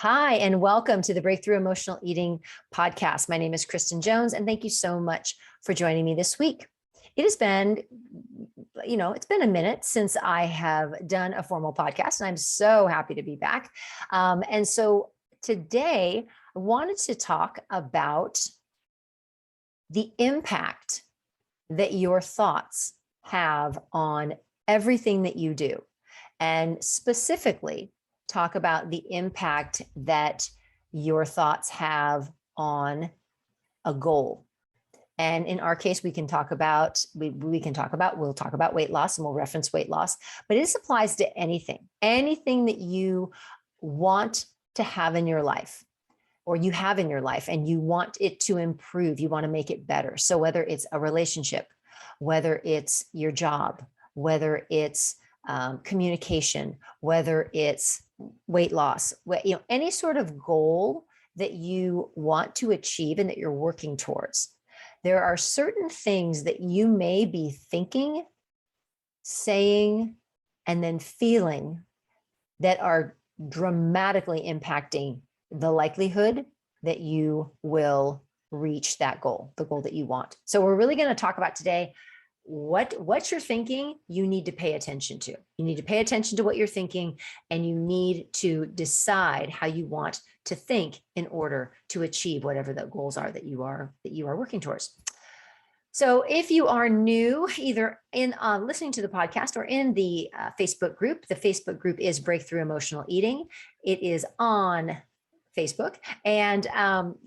Hi, and welcome to the Breakthrough Emotional Eating podcast. My name is Kristen Jones, and thank you so much for joining me this week. It has been, it's been a minute since I have done a formal podcast, and I'm so happy to be back. And so today, I wanted to talk about the impact that your thoughts have on everything that you do, and specifically talk about the impact that your thoughts have on a goal. And in our case, we'll talk about weight loss, and we'll reference weight loss, but this applies to anything that you want to have in your life, or you have in your life, and you want it to improve, you want to make it better. So whether it's a relationship, whether it's your job, whether it's communication, whether it's weight loss, any sort of goal that you want to achieve and that you're working towards, there are certain things that you may be thinking, saying, and then feeling that are dramatically impacting the likelihood that you will reach that goal, the goal that you want. So we're really going to talk about today what you're thinking. You need to pay attention to. You need to pay attention to what you're thinking, and you need to decide how you want to think in order to achieve whatever the goals are that you are working towards. So if you are new, either in listening to the podcast or in the Facebook group, the Facebook group is Breakthrough Emotional Eating. It is on Facebook, and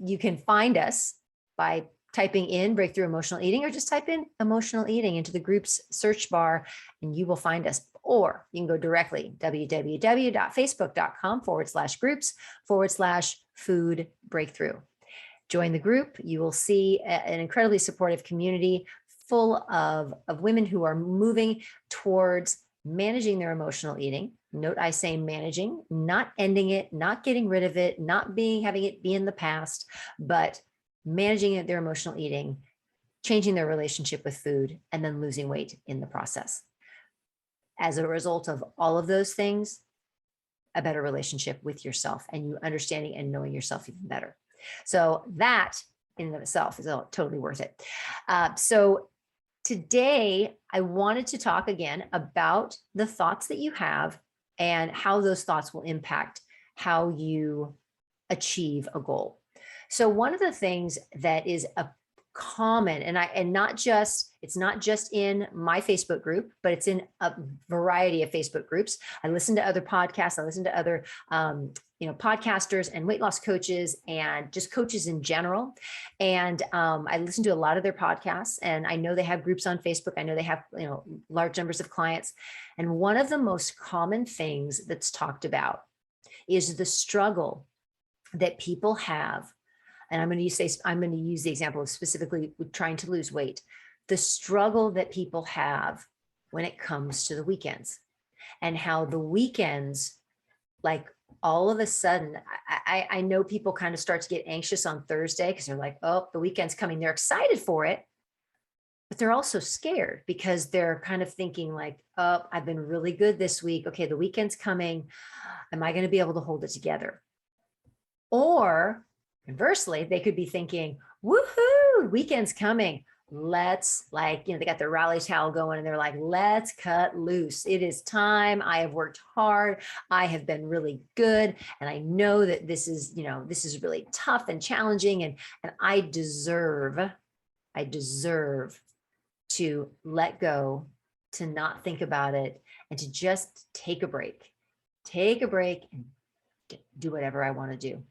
you can find us by typing in Breakthrough Emotional Eating, or just type in emotional eating into the group's search bar, and you will find us. Or you can go directly, www.facebook.com/groups/food breakthrough. Join the group. You will see an incredibly supportive community full of women who are moving towards managing their emotional eating. Note, I say managing, not ending it, not getting rid of it, not having it be in the past, but managing their emotional eating, changing their relationship with food, and then losing weight in the process. As a result of all of those things, a better relationship with yourself, and you understanding and knowing yourself even better. So that in and of itself is totally worth it. So today I wanted to talk again about the thoughts that you have and how those thoughts will impact how you achieve a goal. So one of the things that is a common, it's not just in my Facebook group, but it's in a variety of Facebook groups. I listen to other podcasts. I listen to other, podcasters and weight loss coaches and just coaches in general. And I listen to a lot of their podcasts, and I know they have groups on Facebook. I know they have, large numbers of clients. And one of the most common things that's talked about is the struggle that people have. And I'm going to use the example of specifically with trying to lose weight, the struggle that people have when it comes to the weekends, and how the weekends, like all of a sudden, I know people kind of start to get anxious on Thursday because they're like, oh, the weekend's coming. They're excited for it, but they're also scared because they're kind of thinking like, oh, I've been really good this week. Okay, the weekend's coming. Am I going to be able to hold it together? Or conversely, they could be thinking, woohoo, weekend's coming. Let's they got their rally towel going, and they're like, let's cut loose. It is time. I have worked hard. I have been really good. And I know that this is really tough and challenging. And I deserve to let go, to not think about it, and to just take a break and do whatever I want to do.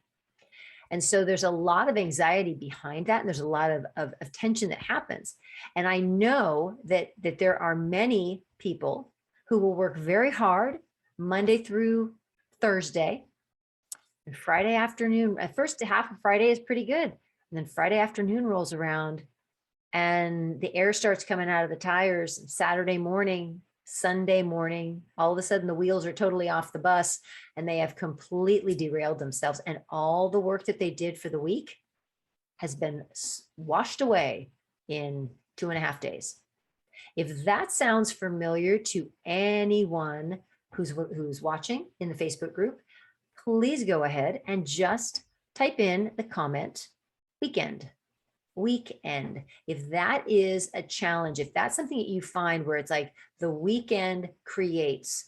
And so there's a lot of anxiety behind that. And there's a lot of tension that happens. And I know that there are many people who will work very hard Monday through Thursday, and Friday afternoon, first half of Friday is pretty good. And then Friday afternoon rolls around and the air starts coming out of the tires. Saturday morning, Sunday morning, all of a sudden the wheels are totally off the bus, and they have completely derailed themselves. And all the work that they did for the week has been washed away in 2.5 days. If that sounds familiar to anyone who's watching in the Facebook group, please go ahead and just type in the comment weekend. If that is a challenge, if that's something that you find where it's like the weekend creates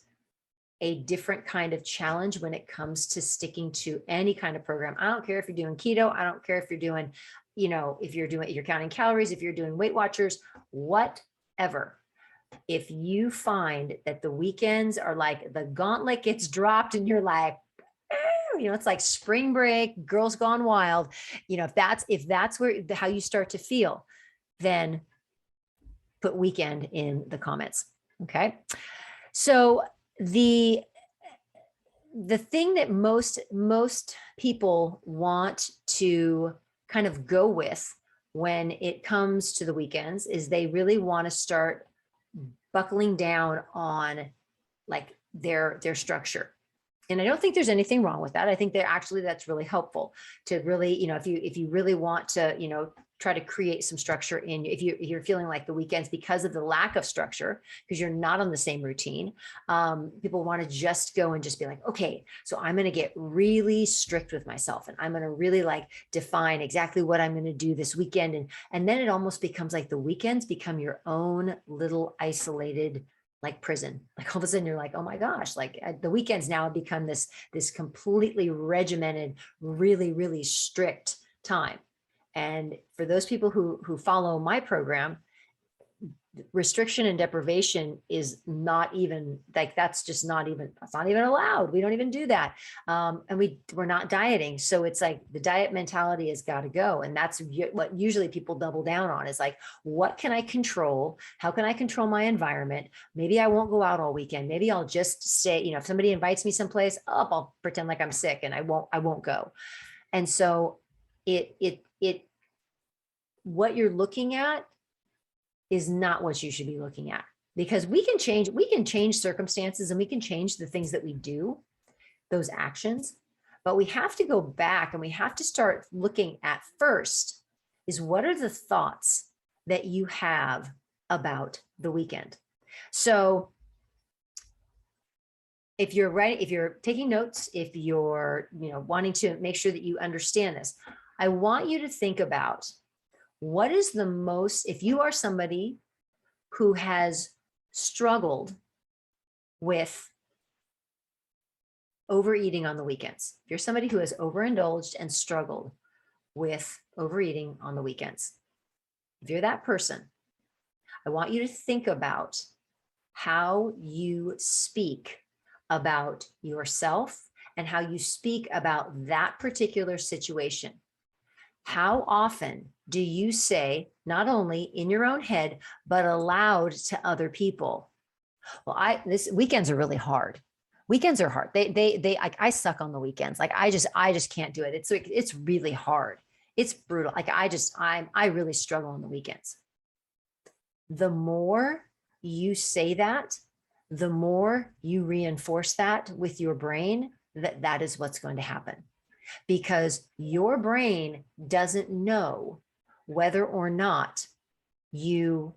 a different kind of challenge when it comes to sticking to any kind of program. I don't care if you're doing keto. I don't care if you're doing, if you're counting calories, if you're doing Weight Watchers, whatever. If you find that the weekends are like the gauntlet gets dropped and you're like, it's like spring break, girls gone wild. If that's how you start to feel, then put weekend in the comments. Okay. So the thing that most people want to kind of go with when it comes to the weekends is they really want to start buckling down on like their structure. And I don't think there's anything wrong with that. I think that actually that's really helpful to really, if you really want to, try to create some structure if you're feeling like the weekends because of the lack of structure, because you're not on the same routine. People want to just go and just be like, okay, so I'm going to get really strict with myself and I'm going to really like define exactly what I'm going to do this weekend. And then it almost becomes like the weekends become your own little isolated like prison. Like all of a sudden you're like, oh my gosh, like the weekends now have become this completely regimented, really, really strict time. And for those people who follow my program, restriction and deprivation is not even like, that's not even allowed. We don't even do that. And we're not dieting. So it's like the diet mentality has got to go. And that's what usually people double down on is like, what can I control? How can I control my environment? Maybe I won't go out all weekend. Maybe I'll just stay, if somebody invites me someplace up, I'll pretend like I'm sick and I won't go. And so what you're looking at is not what you should be looking at, because we can change circumstances and we can change the things that we do, those actions, but we have to go back and we have to start looking at first is what are the thoughts that you have about the weekend. So if you're writing, if you're taking notes, if you're, wanting to make sure that you understand this, I want you to think about what is the most, if you are somebody who has struggled with overeating on the weekends, if you're somebody who has overindulged and struggled with overeating on the weekends, if you're that person, I want you to think about how you speak about yourself and how you speak about that particular situation. How often do you say, not only in your own head, but aloud to other people, well, this weekends are really hard. Weekends are hard. I suck on the weekends. Like I just can't do it. It's really hard. It's brutal. Like I really struggle on the weekends. The more you say that, the more you reinforce that with your brain, that is what's going to happen. Because your brain doesn't know whether or not you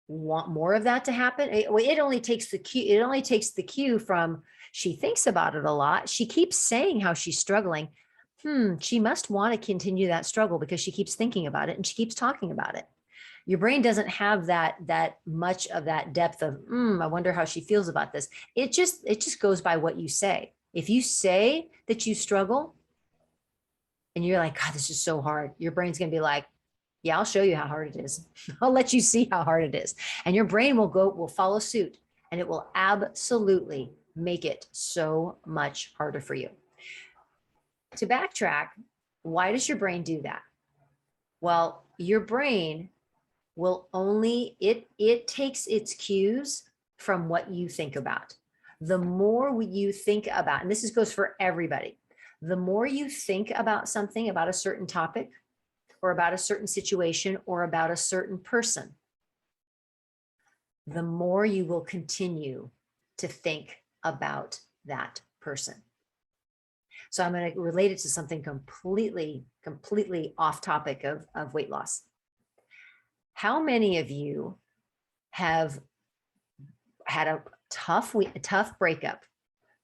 want more of that to happen. It only takes the cue from, she thinks about it a lot. She keeps saying how she's struggling. She must want to continue that struggle because she keeps thinking about it and she keeps talking about it. Your brain doesn't have that much of that depth of, I wonder how she feels about this. It just goes by what you say. If you say that you struggle and you're like, God, this is so hard, your brain's going to be like, yeah, I'll show you how hard it is. I'll let you see how hard it is. And your brain will follow suit, and it will absolutely make it so much harder for you. To backtrack, why does your brain do that? Well, your brain will it takes its cues from what you think about. The more you think about, and this goes for everybody, the more you think about something, about a certain topic or about a certain situation or about a certain person, the more you will continue to think about that person. So I'm going to relate it to something completely off topic of weight loss. How many of you have had a tough breakup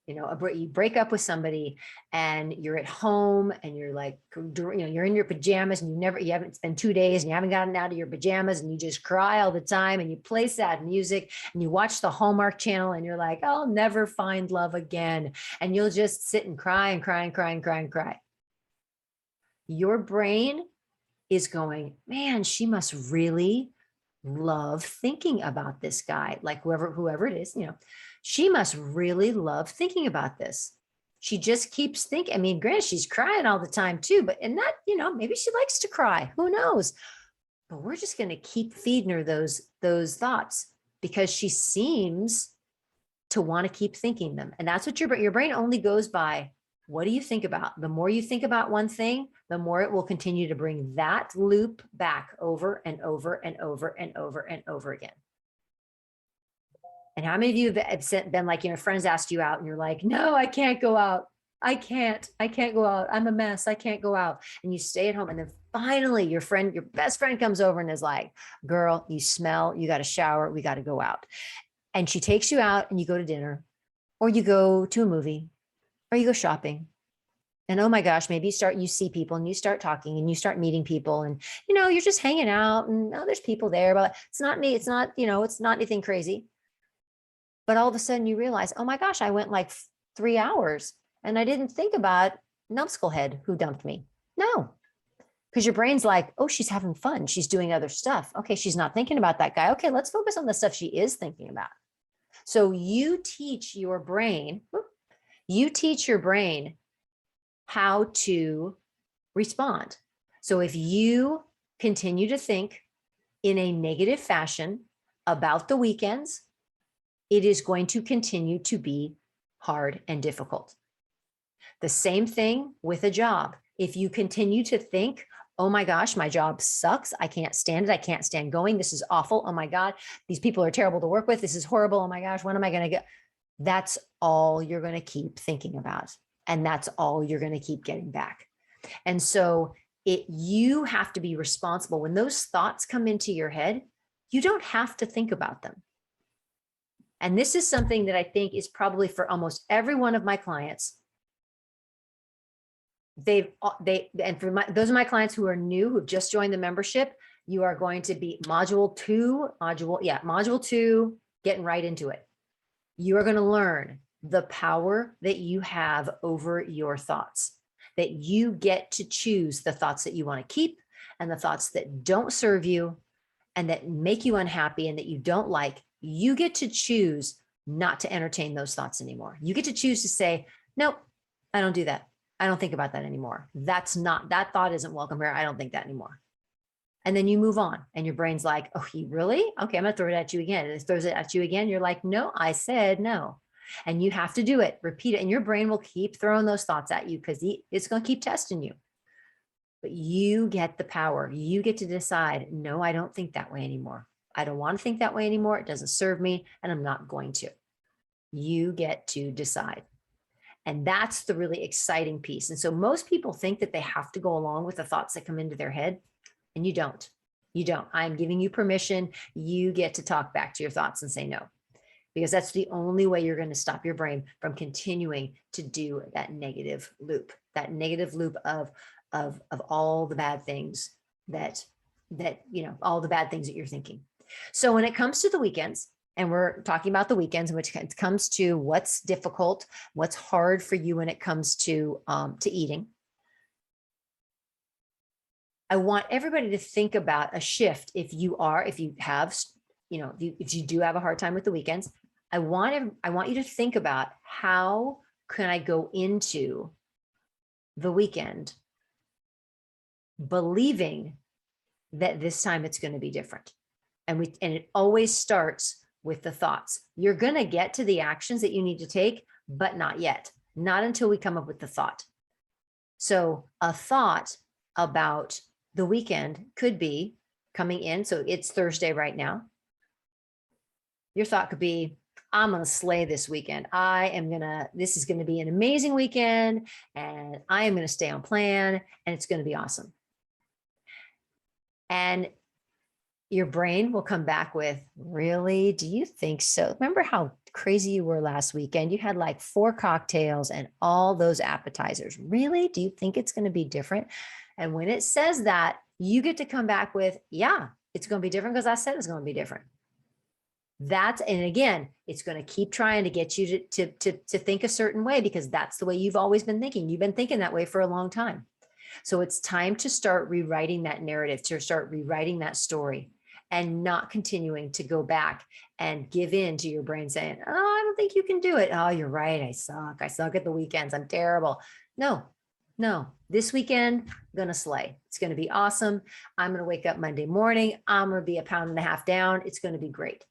you break up with somebody and you're at home and you're like, you're in your pajamas and you haven't, it's been 2 days and you haven't gotten out of your pajamas and you just cry all the time and you play sad music and you watch the Hallmark Channel and you're like, I'll never find love again. And you'll just sit and cry and cry and cry and cry and cry. Your brain is going, man, she must really love thinking about this guy, like whoever it is, she must really love thinking about this. She just keeps thinking. I mean, granted, she's crying all the time too, but and that, maybe she likes to cry. Who knows? But we're just going to keep feeding her those thoughts because she seems to want to keep thinking them. And that's what your brain only goes by. What do you think about? The more you think about one thing, the more it will continue to bring that loop back over and over and over and over and over again. And how many of you have been like, friends asked you out and you're like, no, I can't go out. I can't go out. I'm a mess. I can't go out. And you stay at home. And then finally your best friend comes over and is like, girl, you smell, you got to shower. We got to go out. And she takes you out and you go to dinner or you go to a movie or you go shopping. And oh my gosh, maybe you see people and you start talking and you start meeting people and, you're just hanging out and there's people there, but it's not me. It's not, it's not anything crazy. But all of a sudden you realize, oh my gosh, I went like 3 hours and I didn't think about numbskullhead who dumped me. No, because your brain's like, oh, she's having fun. She's doing other stuff. Okay, she's not thinking about that guy. Okay, let's focus on the stuff she is thinking about. So you teach your brain how to respond. So if you continue to think in a negative fashion about the weekends, it is going to continue to be hard and difficult. The same thing with a job. If you continue to think, oh my gosh, my job sucks. I can't stand it. I can't stand going. This is awful. Oh my God, these people are terrible to work with. This is horrible. Oh my gosh, when am I going to get? That's all you're going to keep thinking about. And that's all you're going to keep getting back. And so you have to be responsible. When those thoughts come into your head, you don't have to think about them. And this is something that I think is probably for almost every one of my clients. And those are my clients who are new, who've just joined the membership. You are going to be module two, getting right into it. You are going to learn the power that you have over your thoughts, that you get to choose the thoughts that you want to keep and the thoughts that don't serve you and that make you unhappy and that you don't like. You get to choose not to entertain those thoughts anymore. You get to choose to say, nope, I don't do that. I don't think about that anymore. That thought isn't welcome here. I don't think that anymore. And then you move on and your brain's like, oh, you really? Okay, I'm gonna throw it at you again. And it throws it at you again. You're like, no, I said no. And you have to do it, repeat it. And your brain will keep throwing those thoughts at you because it's gonna keep testing you. But you get the power. You get to decide, no, I don't think that way anymore. I don't want to think that way anymore. It doesn't serve me and I'm not going to. You get to decide. And that's the really exciting piece. And so most people think that they have to go along with the thoughts that come into their head, and you don't. You don't. I'm giving you permission. You get to talk back to your thoughts and say no, because that's the only way you're going to stop your brain from continuing to do that negative loop of all the bad things that all the bad things that you're thinking. So when it comes to the weekends, and we're talking about the weekends, which it comes to what's difficult, what's hard for you when it comes to eating. I want everybody to think about a shift. If you do have a hard time with the weekends, I want you to think about, how can I go into the weekend believing that this time it's going to be different. And it always starts with the thoughts. You're going to get to the actions that you need to take, but not yet, not until we come up with the thought. So a thought about the weekend could be coming in. So it's Thursday right now. Your thought could be, I'm going to slay this weekend. This is going to be an amazing weekend and I am going to stay on plan and it's going to be awesome. And Your brain will come back with, really? Do you think so? Remember how crazy you were last weekend? You had like 4 cocktails and all those appetizers. Really? Do you think it's going to be different? And when it says that, you get to come back with, yeah, it's going to be different because I said it's going to be different. And again, it's going to keep trying to get you to think a certain way because that's the way you've always been thinking. You've been thinking that way for a long time. So it's time to start rewriting that narrative, to start rewriting that story and not continuing to go back and give in to your brain saying, oh, I don't think you can do it. Oh, you're right. I suck. I suck at the weekends. I'm terrible. No, this weekend, I'm going to slay. It's going to be awesome. I'm going to wake up Monday morning. I'm going to be 1.5 pounds down. It's going to be great.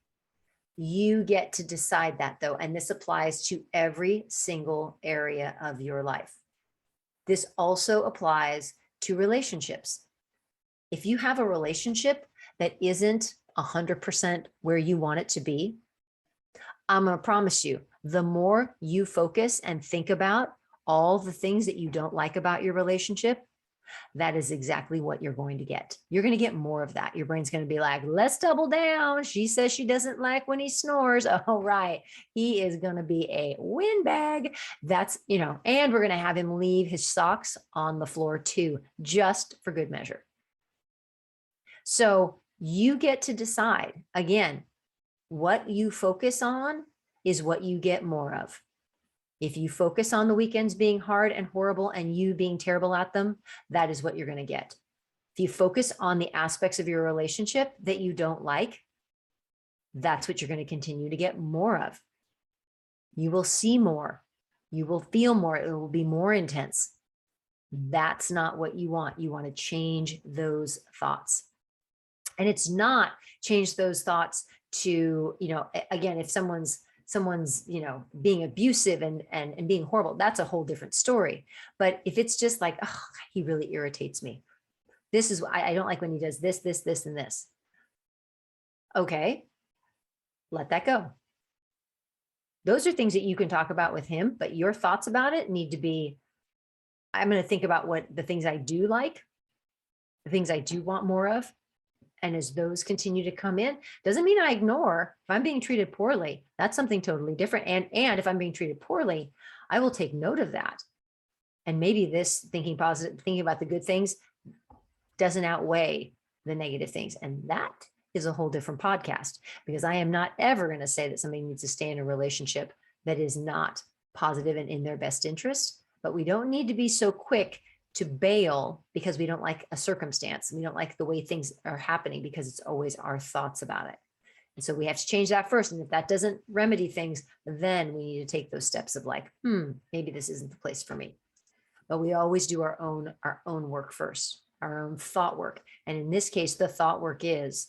You get to decide that though. And this applies to every single area of your life. This also applies to relationships. If you have a relationship that isn't 100% where you want it to be, I'm going to promise you, the more you focus and think about all the things that you don't like about your relationship, that is exactly what you're going to get. You're going to get more of that. Your brain's going to be like, let's double down. She says she doesn't like when he snores. Oh, right. He is going to be a windbag. That's, and we're going to have him leave his socks on the floor too, just for good measure. So you get to decide, again, what you focus on is what you get more of. If you focus on the weekends being hard and horrible and you being terrible at them, that is what you're going to get. If you focus on the aspects of your relationship that you don't like, that's what you're going to continue to get more of. You will see more. You will feel more. It will be more intense. That's not what you want. You want to change those thoughts. And it's not change those thoughts to, again, if someone's being abusive and being horrible, that's a whole different story. But if it's just like, oh, he really irritates me, this is I don't like when he does this, and this, okay, let that go. Those are things that you can talk about with him, but your thoughts about it need to be, I'm going to think about what the things I do like, the things I do want more of. And as those continue to come in, doesn't mean I ignore. If I'm being treated poorly, that's something totally different. And if I'm being treated poorly, I will take note of that. And maybe this thinking positive, thinking about the good things doesn't outweigh the negative things. And that is a whole different podcast, because I am not ever going to say that somebody needs to stay in a relationship that is not positive and in their best interest. But we don't need to be so quick to bail because we don't like a circumstance. We don't like the way things are happening because it's always our thoughts about it. And so we have to change that first. And if that doesn't remedy things, then we need to take those steps of like, maybe this isn't the place for me. But we always do our own work first, our own thought work. And in this case, the thought work is,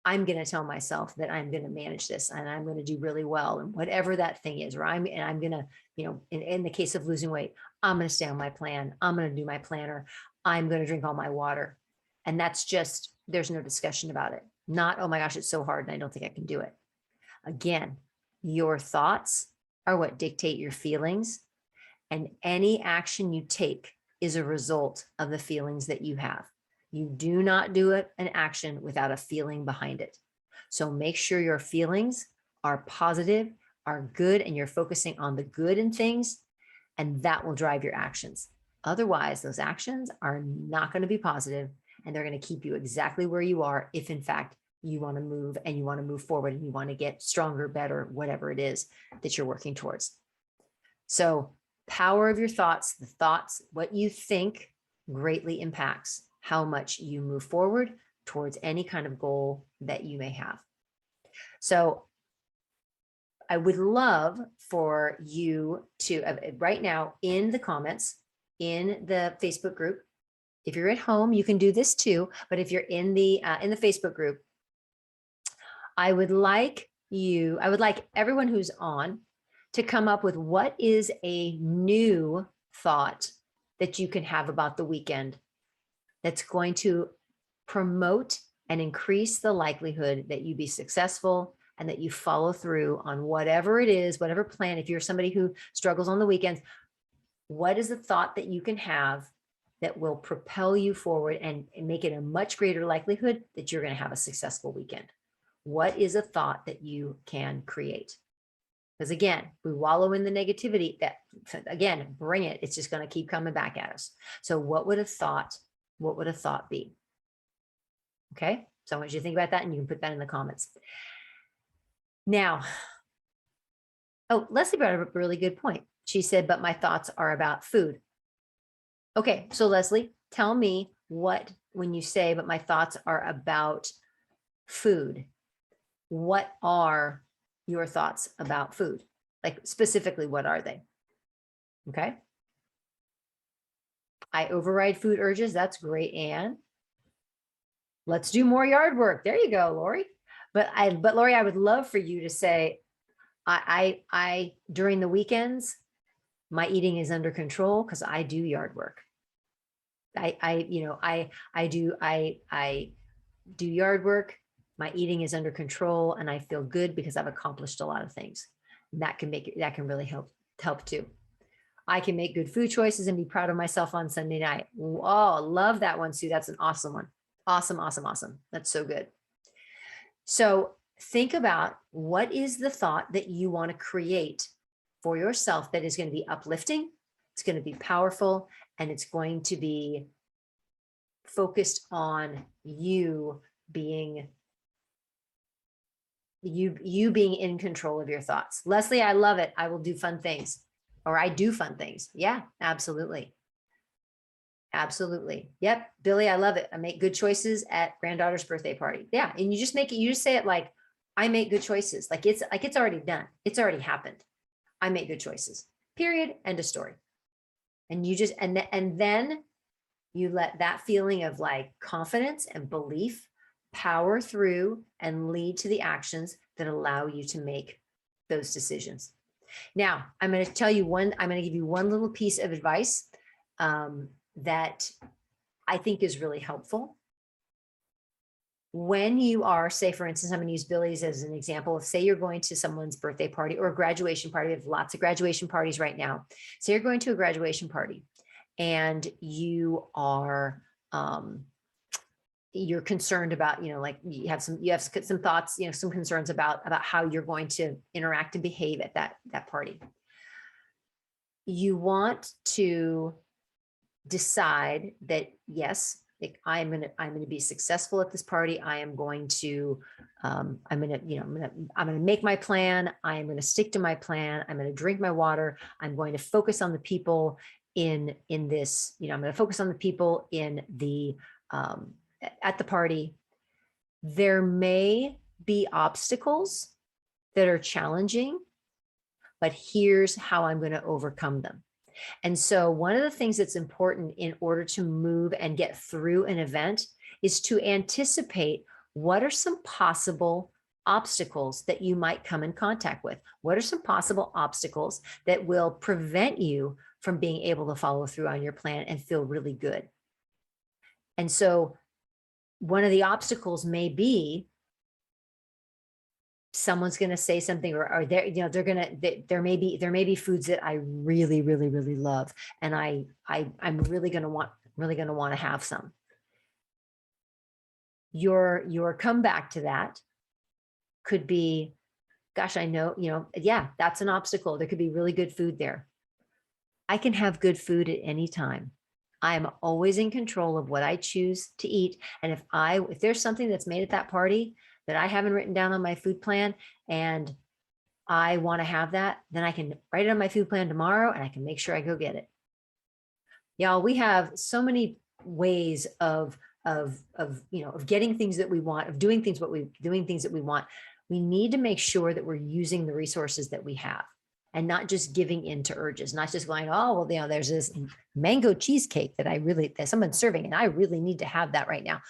I'm going to tell myself that I'm going to manage this and I'm going to do really well. And whatever that thing is, or I'm going to, in the case of losing weight, I'm going to stay on my plan. I'm going to do my planner. I'm going to drink all my water. And that's just, there's no discussion about it. Not, oh my gosh, it's so hard and I don't think I can do it. Again, your thoughts are what dictate your feelings, and any action you take is a result of the feelings that you have. You do not do an action without a feeling behind it. So make sure your feelings are positive, are good, and you're focusing on the good in things, and that will drive your actions. Otherwise, those actions are not going to be positive, and they're going to keep you exactly where you are if, in fact, you want to move and you want to move forward and you want to get stronger, better, whatever it is that you're working towards. So power of your thoughts, the thoughts, what you think greatly impacts how much you move forward towards any kind of goal that you may have. So I would love for you to, right now in the comments, in the Facebook group, if you're at home, you can do this too, but if you're in the Facebook group, I would like everyone who's on to come up with what is a new thought that you can have about the weekend that's going to promote and increase the likelihood that you be successful and that you follow through on whatever it is, whatever plan. If you're somebody who struggles on the weekends, what is the thought that you can have that will propel you forward and make it a much greater likelihood that you're going to have a successful weekend? What is a thought that you can create? Because again, we wallow in the negativity that, again, bring it. It's just going to keep coming back at us. So what would a thought be? Okay. So I want you to think about that, and you can put that in the comments. Now, oh, Leslie brought up a really good point. She said, but my thoughts are about food. Okay. So Leslie, tell me what, when you say, but my thoughts are about food, what are your thoughts about food? Like specifically, what are they? Okay. I override food urges. That's great, Anne. Let's do more yard work. There you go, Lori. But Lori, I would love for you to say, I during the weekends, my eating is under control because I do yard work. I do yard work. My eating is under control, and I feel good because I've accomplished a lot of things. And that can really help too. I can make good food choices and be proud of myself on Sunday night. Oh, love that one, Sue. That's an awesome one. Awesome, awesome, awesome. That's so good. So think about, what is the thought that you want to create for yourself that is going to be uplifting, it's going to be powerful, and it's going to be focused on you being in control of your thoughts. Leslie, I love it. I will do fun things, or I do fun things. Yeah, absolutely. Absolutely. Yep. Billy, I love it. I make good choices at granddaughter's birthday party. Yeah. And you just say it like, I make good choices. Like it's already done. It's already happened. I make good choices, period. End of story. And you just, and then you let that feeling of like confidence and belief power through and lead to the actions that allow you to make those decisions. Now, I'm going to give you one little piece of advice that I think is really helpful. When you are, say, for instance, I'm going to use Billy's as an example of, say you're going to someone's birthday party or a graduation party. We have lots of graduation parties right now. So you're going to a graduation party and you are, you're concerned about, like you have some thoughts, some concerns about how you're going to interact and behave at that party. You want to decide that, yes, I'm going to be successful at this party. I am going to, I'm going to make my plan. I am going to stick to my plan. I'm going to drink my water. I'm going to focus on the people in this, I'm going to focus on the people in the, at the party. There may be obstacles that are challenging, but here's how I'm going to overcome them. And so one of the things that's important in order to move and get through an event is to anticipate what are some possible obstacles that you might come in contact with. What are some possible obstacles that will prevent you from being able to follow through on your plan and feel really good? And so one of the obstacles may be someone's going to say something, or there may be foods that I really, really, really love. And I'm really going to want to have some. Your comeback to that could be, gosh, I know, yeah, that's an obstacle. There could be really good food there. I can have good food at any time. I am always in control of what I choose to eat. And if there's something that's made at that party that I haven't written down on my food plan and I want to have that, then I can write it on my food plan tomorrow and I can make sure I go get it. Y'all, we have so many ways of getting things that we want, of doing things that we want. We need to make sure that we're using the resources that we have and not just giving in to urges, not just going, oh, well, there's this mango cheesecake that someone's serving and I really need to have that right now.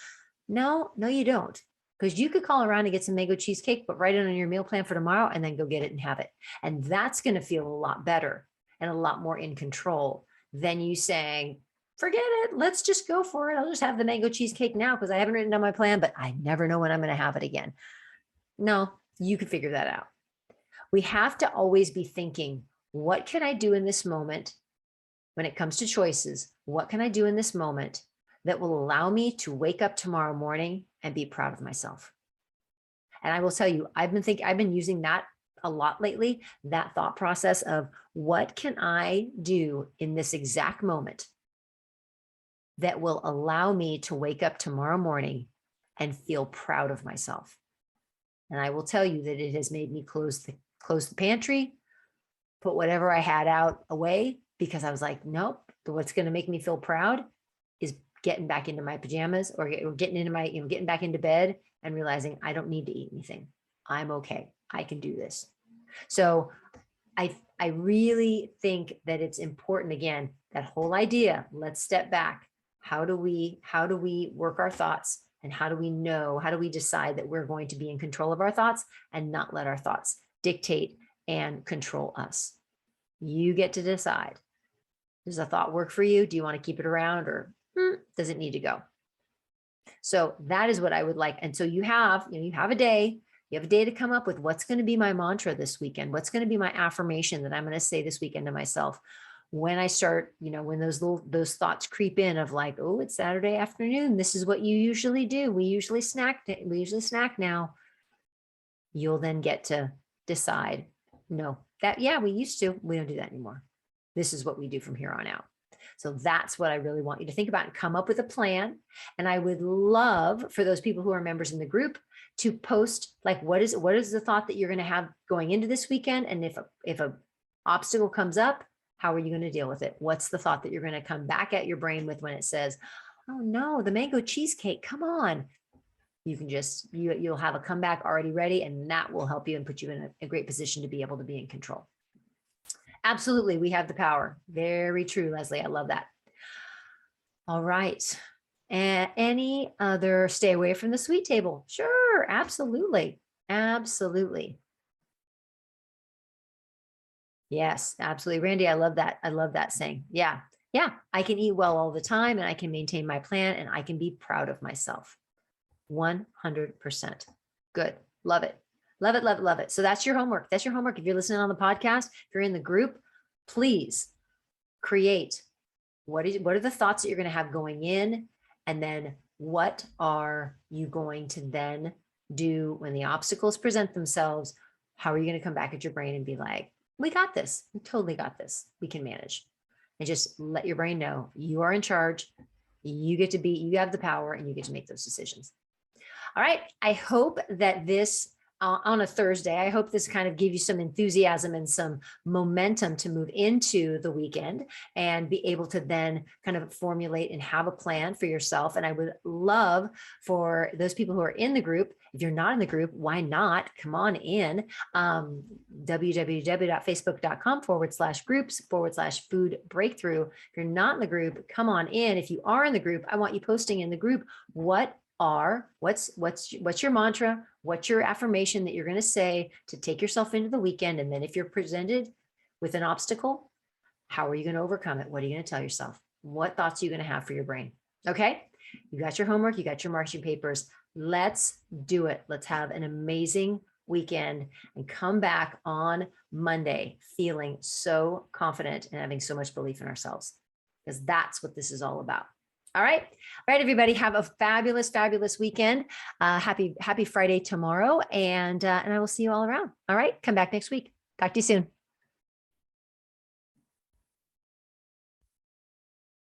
No, you don't. Because you could call around and get some mango cheesecake, but write it on your meal plan for tomorrow and then go get it and have it. And that's going to feel a lot better and a lot more in control than you saying, forget it, let's just go for it. I'll just have the mango cheesecake now because I haven't written down my plan, but I never know when I'm going to have it again. No, you can figure that out. We have to always be thinking, what can I do in this moment when it comes to choices, what can I do in this moment that will allow me to wake up tomorrow morning and be proud of myself? And I will tell you, I've been using that a lot lately, that thought process of what can I do in this exact moment that will allow me to wake up tomorrow morning and feel proud of myself. And I will tell you that it has made me close the pantry, put whatever I had out away, because I was like, nope, what's going to make me feel proud is getting back into my pajamas or getting into my, getting back into bed and realizing I don't need to eat anything. I'm okay. I can do this. So I really think that it's important, again, that whole idea, let's step back. How do we work our thoughts, and how do we decide that we're going to be in control of our thoughts and not let our thoughts dictate and control us? You get to decide. Does a thought work for you? Do you want to keep it around, or does it need to go? So that is what I would like. And so you have a day. You have a day to come up with what's going to be my mantra this weekend. What's going to be my affirmation that I'm going to say this weekend to myself when I start, when those thoughts creep in of like, oh, it's Saturday afternoon. This is what you usually do. We usually snack now. You'll then get to decide, no, we used to. We don't do that anymore. This is what we do from here on out. So that's what I really want you to think about and come up with a plan. And I would love for those people who are members in the group to post, like, what is the thought that you're going to have going into this weekend? And if a obstacle comes up, how are you going to deal with it? What's the thought that you're going to come back at your brain with when it says, oh no, the mango cheesecake, come on. You can you'll have a comeback already ready, and that will help you and put you in a great position to be able to be in control. Absolutely. We have the power. Very true, Leslie. I love that. All right. And any other, stay away from the sweet table? Sure. Absolutely. Absolutely. Yes, absolutely. Randy, I love that. I love that saying. Yeah. Yeah. I can eat well all the time, and I can maintain my plan, and I can be proud of myself. 100%. Good. Love it. Love it, love it, love it. So that's your homework. That's your homework. If you're listening on the podcast, if you're in the group, please create what are the thoughts that you're going to have going in, and then what are you going to then do when the obstacles present themselves? How are you going to come back at your brain and be like, we got this. We totally got this. We can manage. And just let your brain know you are in charge. You have the power, and you get to make those decisions. All right. I hope that this on a Thursday, I hope this kind of gave you some enthusiasm and some momentum to move into the weekend and be able to then kind of formulate and have a plan for yourself. And I would love for those people who are in the group, if you're not in the group, why not come on in, www.facebook.com/groups/food breakthrough. If you're not in the group, come on in. If you are in the group, I want you posting in the group, what's your mantra? What's your affirmation that you're going to say to take yourself into the weekend? And then if you're presented with an obstacle, how are you going to overcome it? What are you going to tell yourself? What thoughts are you going to have for your brain? Okay. You got your homework. You got your marching papers. Let's do it. Let's have an amazing weekend and come back on Monday feeling so confident and having so much belief in ourselves, because that's what this is all about. All right. All right, everybody, have a fabulous, fabulous weekend. Happy Friday tomorrow. And I will see you all around. All right. Come back next week. Talk to you soon.